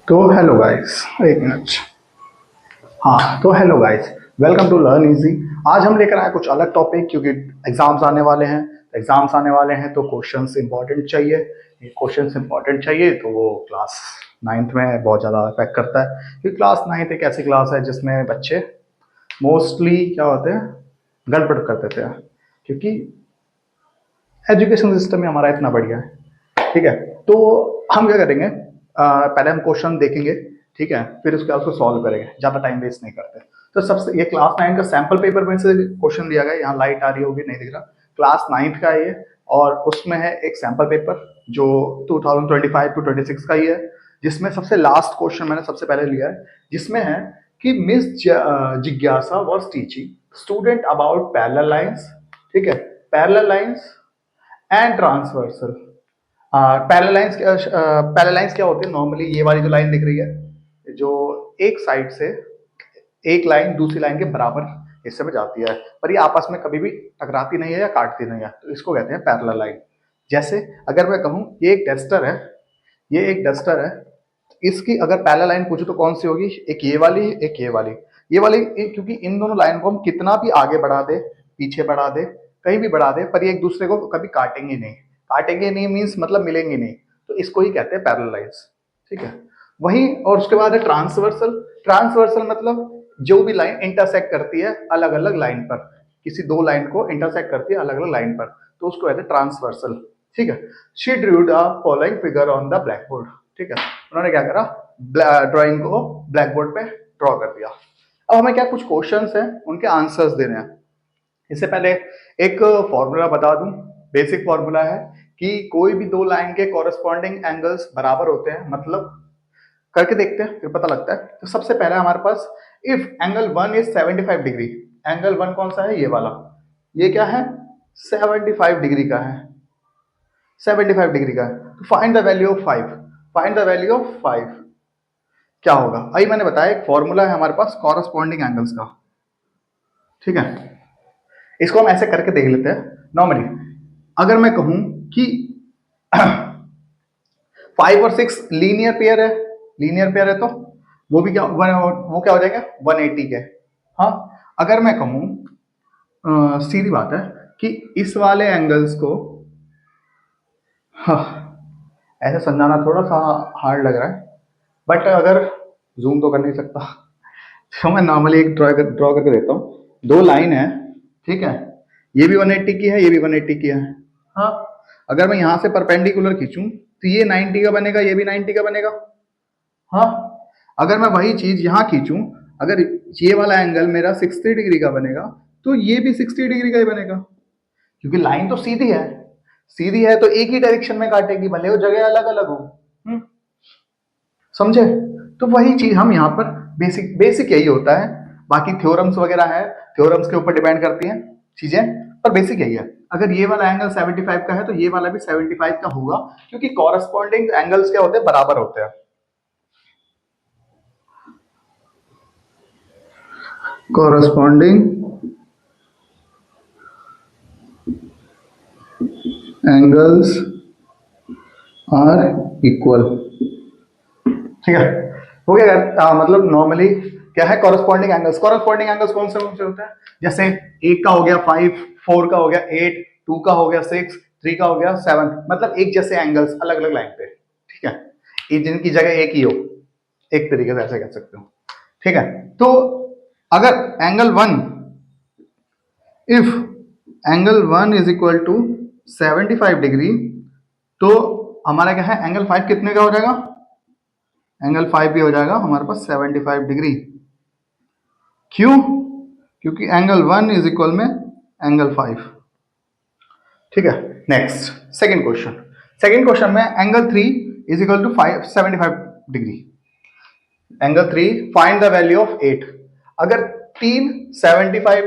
तो hello guys, एक मिनट। हाँ, तो hello guys, welcome to learn easy. आज हम लेकर आए कुछ अलग टॉपिक, क्योंकि एग्जाम्स आने वाले हैं। एग्जाम्स आने वाले हैं तो क्वेश्चंस इंपॉर्टेंट चाहिए। ये क्वेश्चंस इंपॉर्टेंट चाहिए तो वो क्लास नाइन्थ में बहुत ज़्यादा इफेक्ट करता है, क्योंकि क्लास नाइन्थ एक ऐसी क्लास है जिसमें बच्चे मोस्टली क्या होते हैं, गड़बड़ कर देते हैं। क्योंकि एजुकेशन सिस्टम में हमारा इतना बढ़िया है। ठीक है, तो हम क्या करेंगे, पहले हम क्वेश्चन देखेंगे। ठीक है, फिर उसके बाद उसको सॉल्व करेंगे, ज़्यादा टाइम वेस्ट नहीं करते। तो सबसे ये क्लास नाइन का सैंपल पेपर में से क्वेश्चन दिया गया है। यहाँ लाइट आ रही होगी, नहीं दिख रहा। क्लास नाइन्थ का ये, और उसमें है एक सैंपल पेपर जो 2025 टू 26 का ही है, जिसमें सबसे लास्ट क्वेश्चन मैंने सबसे पहले लिया है, जिसमें है कि मिस जिज्ञासा was teaching student about parallel lines. ठीक है, parallel lines and transversal. Parallel lines क्या होती है? नॉर्मली ये वाली जो लाइन दिख रही है, जो एक साइड से एक लाइन दूसरी लाइन के बराबर हिस्से में जाती है, पर ये आपस में कभी भी टकराती नहीं है या काटती नहीं है, तो इसको कहते हैं पैरेलल लाइन। जैसे अगर मैं कहूं ये एक डस्टर है, ये एक डस्टर है, इसकी अगर पैरेलल लाइन पूछूं तो कौन सी होगी? एक ये वाली, एक ये वाली क्योंकि इन दोनों लाइन को हम कितना भी आगे बढ़ा दे, पीछे बढ़ा दे, कहीं भी बढ़ा दे, पर ये एक दूसरे को कभी काटेंगे नहीं। काटेंगे नहीं मीन्स मतलब मिलेंगे नहीं, तो इसको ही कहते हैं पैरेलल लाइंस। ठीक है, वही। और उसके बाद है ट्रांसवर्सल। ट्रांसवर्सल मतलब जो भी लाइन इंटरसेक्ट करती है अलग अलग लाइन पर, किसी दो लाइन को इंटरसेक्ट करती है अलग अलग लाइन पर, तो उसको कहते हैं ट्रांसवर्सल। ठीक है, she Drew the following figure on the black board. ठीक है, उन्होंने क्या करा, ड्राइंग को ब्लैक बोर्ड पे ड्रॉ कर दिया। अब हमें क्या कुछ क्वेश्चंस हैं, उनके आंसर्स देने हैं। इससे पहले एक फॉर्मूला बता दूं, बेसिक फॉर्मूला है कि कोई भी दो लाइन के कॉरेस्पॉन्डिंग एंगल्स बराबर होते हैं, मतलब करके देखते हैं फिर पता लगता है। तो सबसे पहला हमारे पास, if angle one is 75 degree. Angle one कौन सा है? ये वाला। ये क्या है? 75 डिग्री का है। 75 डिग्री का है, तो find the value of 5। Find the value of 5 क्या होगा? अभी मैंने बताया एक फॉर्मूला है हमारे पास कॉरेस्पॉन्डिंग एंगल्स का। ठीक है, इसको हम ऐसे करके देख लेते हैं। नॉर्मली अगर मैं कहूं कि 5 और 6 लीनियर पेयर है, लीनियर पेयर है, तो वो भी क्या, वो क्या हो जाएगा? 180 के। हाँ, अगर मैं कहूं सीधी बात है कि इस वाले एंगल्स को, हाँ, ऐसे समझाना थोड़ा सा हार्ड लग रहा है, बट अगर जूम तो कर नहीं सकता, तो मैं नॉर्मली एक ड्रॉ करके देता हूँ। दो लाइन है, ठीक है, ये भी 180 की है, ये भी 180 की है। हाँ, अगर मैं यहाँ से परपेंडिकुलर खींचूं तो ये 90 का बनेगा, ये भी 90 का बनेगा। हाँ, अगर मैं वही चीज यहाँ खींचूं, अगर ये वाला एंगल मेरा 60 डिग्री का बनेगा, तो ये भी 60 डिग्री का ही बनेगा, क्योंकि लाइन तो सीधी है। सीधी है तो एक ही डायरेक्शन में काटेगी, भले वो जगह अलग अलग हो। समझे? तो वही चीज हम यहाँ पर बेसिक बेसिक यही होता है। बाकी थ्योरम्स वगैरह है, थ्योरम्स के ऊपर डिपेंड करती हैं चीजें, पर बेसिक यही है। अगर ये वाला एंगल 75 का है तो ये वाला भी 75 का होगा, क्योंकि कॉरेस्पॉन्डिंग एंगल्स क्या होते हैं? बराबर होते हैं। Corresponding angles are equal. ठीक है, हो गया। मतलब नॉर्मली क्या है कॉरेस्पॉन्डिंग एंगल्स? कॉरेस्पॉन्डिंग एंगल्स कौन से होते हैं? जैसे एक का हो गया 5, 4 का हो गया 8, 2 का हो गया 6, 3 का हो गया 7, मतलब एक जैसे एंगल्स अलग अलग लाइन पे। ठीक है, ये जिनकी जगह एक ही हो, एक तरीके से ऐसे कह सकते हो। ठीक है, तो अगर angle one, if angle one is equal to 75 degree, तो हमारा क्या है, एंगल 5 कितने का हो जाएगा? एंगल 5 भी हो जाएगा हमारे पास 75 डिग्री। क्यों? क्योंकि एंगल 1 इज इक्वल में एंगल 5। ठीक है, next second question. Second question में angle 3 is equal to 75 degree. Angle 3 find the value of 8। अगर 3 75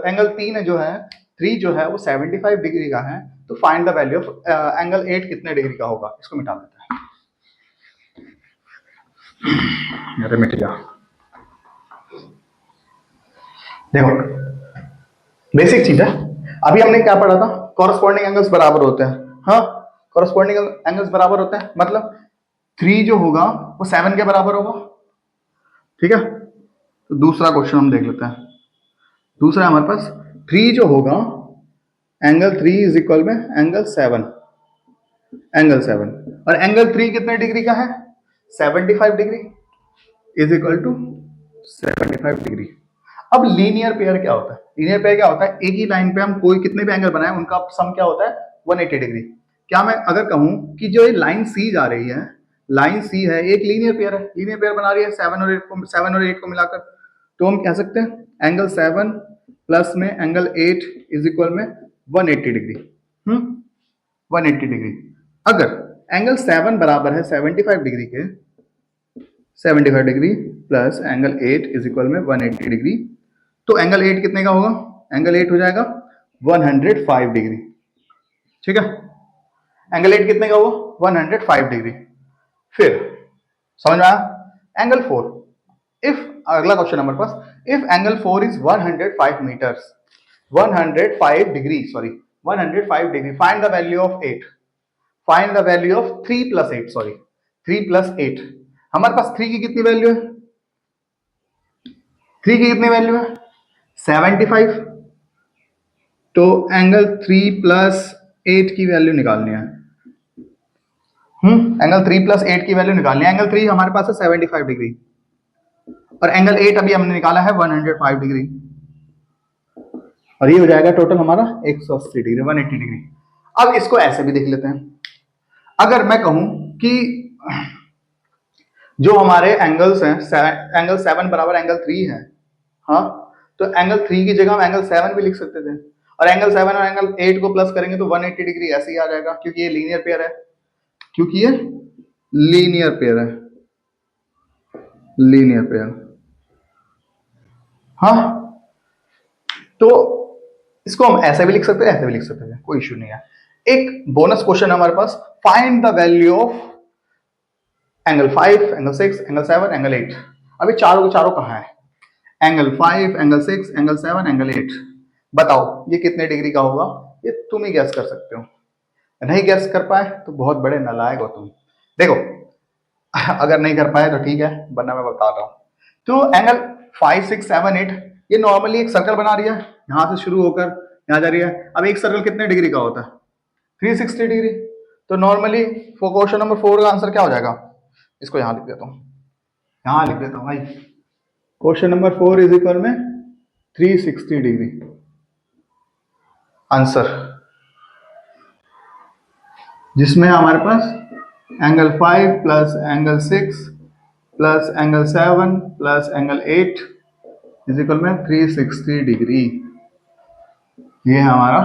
एंगल 3 जो है, 3 जो है वो 75 डिग्री का है, तो find the value of angle 8 कितने डिग्री का होगा? इसको मिटा देते हैं। अरे मिट गया। देखो, बेसिक चीज है। अभी हमने क्या पढ़ा था? कॉरेस्पॉन्डिंग एंगल्स बराबर होते हैं। हाँ, कॉरेस्पॉन्डिंग एंगल्स बराबर होते हैं, मतलब 3 जो होगा वो 7 के बराबर होगा। ठीक है, तो दूसरा क्वेश्चन हम देख लेते हैं। दूसरा हमारे पास 3 जो होगा, एंगल 3 इज इक्वल में एंगल 7, एंगल 7, और एंगल 3 कितने डिग्री का है? 75 degree is equal to 75 degree. अब लीनियर पेयर क्या होता है? लीनियर पेयर क्या होता है? एक ही लाइन पे हम कोई कितने भी एंगल बनाए उनका सम क्या होता है? 180 डिग्री। क्या मैं अगर कहूं कि जो ये लाइन सी जा रही है, लाइन सी है, एक लीनियर पेयर है, लीनियर पेयर बना रही है 7 और 8 को मिलाकर, तो हम कह सकते हैं एंगल 7 प्लस में एंगल 8 इज इक्वल में 180 डिग्री। 180 डिग्री। अगर एंगल 7 बराबर है 75 डिग्री के, 75 degree plus angle 8 is equal में 180 डिग्री, तो एंगल 8 कितने का होगा? एंगल 8 हो जाएगा 105 डिग्री। ठीक है, एंगल 8 कितने का हुआ? 105 डिग्री। फिर समझ में आया? एंगल 4, इफ, अगला क्वेश्चन हमारे पास, if angle 4 is 105 metres, 105 degree, sorry 105 degree, find the value of 8, find the value of 3 plus 8, sorry 3 plus 8। हमारे पास 3 की कितनी वैल्यू है? 3 की कितनी वैल्यू है? 75। तो एंगल 3 प्लस 8 की वैल्यू निकालनी है। एंगल 3 प्लस 8 की वैल्यू निकालनी है। एंगल 3 हमारे पास है 75 डिग्री, और एंगल 8 अभी हमने निकाला है 105 डिग्री, और ये हो जाएगा टोटल हमारा 180 डिग्री, 180 डिग्री। अब इसको ऐसे भी देख लेते हैं। अगर मैं कहूं कि जो हमारे एंगल्स हैं, एंगल 7 बराबर एंगल 3 है, हाँ, तो एंगल 3 की जगह हम एंगल 7 भी लिख सकते थे, और एंगल 7 और एंगल 8 को प्लस करेंगे तो 180 डिग्री ऐसे ही आ जाएगा, क्योंकि ये लीनियर पेयर है, क्योंकि ये लीनियर पेयर है, लीनियर पेयर। हाँ, तो इसको हम ऐसे भी लिख सकते हैं, ऐसे भी लिख सकते हैं, कोई इश्यू नहीं है। एक बोनस क्वेश्चन हमारे पास, find the value of angle 5, angle 6, angle 7, angle 8। अभी चारों के चारों कहाँ है? Angle 5, angle 6, angle 7, angle 8। बताओ ये कितने डिग्री का होगा? ये तुम ही गैस कर सकते हो। नहीं गैस कर पाए तो बहुत बड़े नालायक हो तुम। देखो, अगर नहीं कर पाए तो ठीक है, वरना मैं बता रहा हूं। तो एंगल 5, 6, 7, 8 ये नॉर्मली एक सर्कल बना रही है, यहां से शुरू होकर यहां जा रही है। अब एक सर्कल कितने डिग्री का होता है? 360 डिग्री। तो नॉर्मली क्वेश्चन नंबर 4 का आंसर क्या हो जाएगा? इसको यहां लिख देता हूं, यहां लिख देता हूं भाई। क्वेश्चन नंबर 4 इज इक्वल में 360 डिग्री आंसर, जिसमें हमारे पास angle 5 plus angle 6 plus angle 7 plus angle 8 is equal में 360 डिग्री। ये है हमारा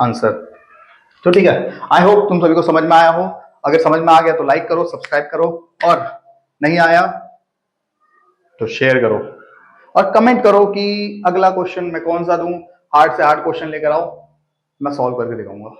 आंसर। तो ठीक है, आई होप तुम सभी को समझ में आया हो। अगर समझ में आ गया तो लाइक करो, सब्सक्राइब करो, और नहीं आया तो शेयर करो, और कमेंट करो कि अगला क्वेश्चन मैं कौन सा दूं, हार्ड से हार्ड क्वेश्चन लेकर आओ, मैं सॉल्व करके दिखाऊंगा।